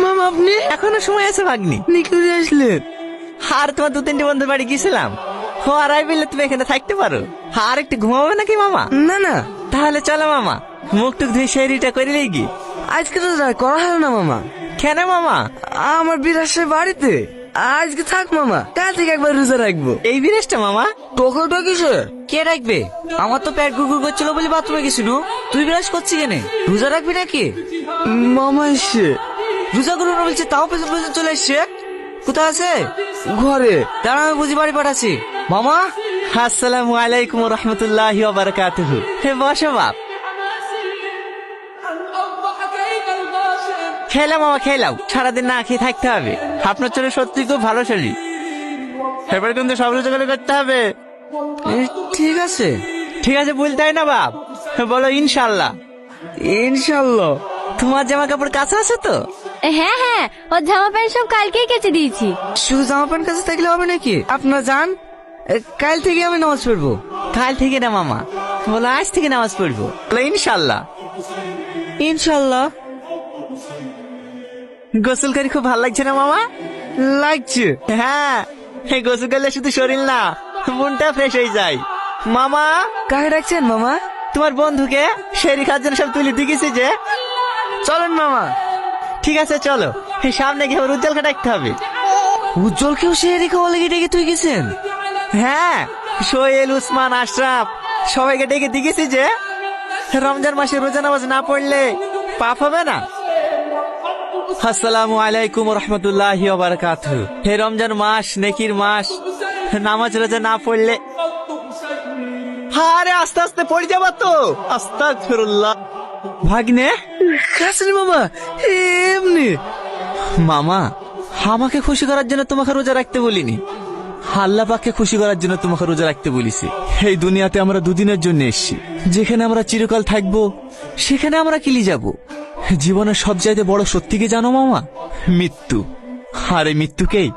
মামা আপনি এখনো সময় আছে ভাগ্নি। নিকুরে আসলেন? আর তোমার 2-3টি বন্ধুর বাড়ি গেছিলাম। ও আড়াই বেলে তুমি এখানে থাকতে পারো। আর একটু ঘুমাবে নাকি মামা? না না, তাহলে চলো মামা, মুখ টুক ধুয়ে সেরিটা করে কি। আজকে তো আর করা হলো না মামা। কেন মামা? আমার বিরাসে বাড়িতে আজকে থাক মামা, কাল থেকে একবার রোজা রাখবো। এই বিরেশটা মামা টোকোটা কিসে? কে রাখবে? আমার তো পেট গুড়গুড় করছিল বলে বাথরুমে গেছিল। তুই বিরাজ করছি কেনে? রোজা রাখবি নাকি? মামা এসে রোজা করবো না বলছে, তাও পেছন পেছন চলে এসছে। কোথায় আছে? ঘরে। দাঁড়া, আমি বুঝি বাড়ি পাঠাচ্ছি। মামা, আসসালামু আলাইকুম রহমতুল্লাহি ওয়া বারাকাতুহু। হে বসো বাপ। খেলাম মামা খেলাম, সারাদিন না খেয়ে থাকতে হবে। আপনার চলে সত্যি খুব ভালো শরীর, এবার কিন্তু সব রোজগার করতে হবে। ঠিক আছে। ঠিক আছে বলতে হয় না বাপ, বলো ইনশাল্লাহ। ইনশাল্লাহ। তোমার জামা কাপড় কাছে আছে তো? হ্যাঁ হ্যাঁ, ওর জামা প্যান্ট সব কালকেই কেচে দিয়েছি। শুধু জামা প্যান্ট কাছে থাকলে হবে নাকি? আপনার যান, কাল থেকে আমি নামাজ পড়বো। কাল থেকে না মামা, বলো আজ থেকে নামাজ পড়বো। বলো ইনশাল্লাহ। ইনশাল্লাহ। গোসল করে খুব ভালো লাগছে না মামা? লাগছে। হ্যাঁ, এই গোসল করলে শুধু শরীর না, মনটা ফ্রেশ হয়ে যায়। মামা, কাকে ডাকছেন মামা? তোমার বন্ধুকে শেরি খাওয়ার জন্য সব তুলে দিয়েছি যে। চলেন মামা। ঠিক আছে চলো, এই সামনে গিয়ে আবার উজ্জ্বলকে ডাকতে হবে। উজ্জ্বলকেও সে রেখে বলে ডেকে তুই গেছেন? হ্যাঁ, সোহেল, উসমান, আশরাফ সবাইকে ডেকে দিয়েছি যে রমজান মাসে রোজা নামাজ না পড়লে পাপ হবে না। আসসালামু আলাইকুম রহমতুল্লাহি ওয়া বারাকাতুহু। হে রমজান মাস নেকির মাস, নামাজ রোজা না পড়লে। আরে আস্তে আস্তে পড়ে যাবা তো। আস্তাগফিরুল্লাহ। ভাগ্নে কাছেন মামা, এমনি। মামা, আমাকে খুশি করার জন্য তোমাকে রোজা রাখতে বলিনি, আল্লাহ পাককে খুশি করার জন্য তোমাকে রোজা রাখতে বলিছি। এই দুনিয়াতে আমরা দুদিনের জন্য এসেছি, যেখানে আমরা চিরকাল থাকবো সেখানে আমরা কিলি যাব। জীবনের সবচাইতে বড় সত্যি কি জানো মামা? মৃত্যু। আর এই মৃত্যুকেই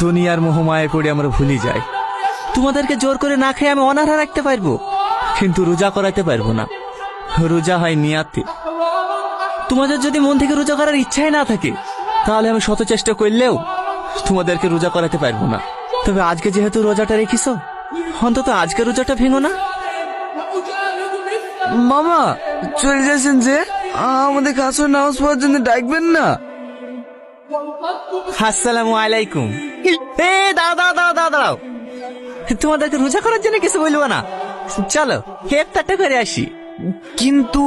দুনিয়ার মোহমায় পড়ে আমরা ভুলে যাই। তোমাদেরকে জোর করে না খেয়ে আমি অনাহার রাখতে পারবো, কিন্তু রোজা করাতে পারবো না। রোজা হয় নিয়াতে। তোমাদের যদি মন থেকে রোজা করার ইচ্ছাই না থাকে, তাহলে আমি শত চেষ্টা করলেও তোমাদেরকে রোজা করাতে পারবো না। তবে আজকে যেহেতু রোজাটা রেখিস, অন্তত আজকে রোজাটা ভেঙো না। মামা চলে যাচ্ছেন যে, আমাদের কাছে নামাজ পড়ার জন্য ডাকবেন না? আসসালামু আলাইকুম। এ দাঁড়াও দাঁড়াও দাঁড়াও দাঁড়াও দাঁড়াও, তোমাদেরকে রোজা করার জন্য কিছু বলবো না। চলো ইফতারটা করে আসি। কিন্তু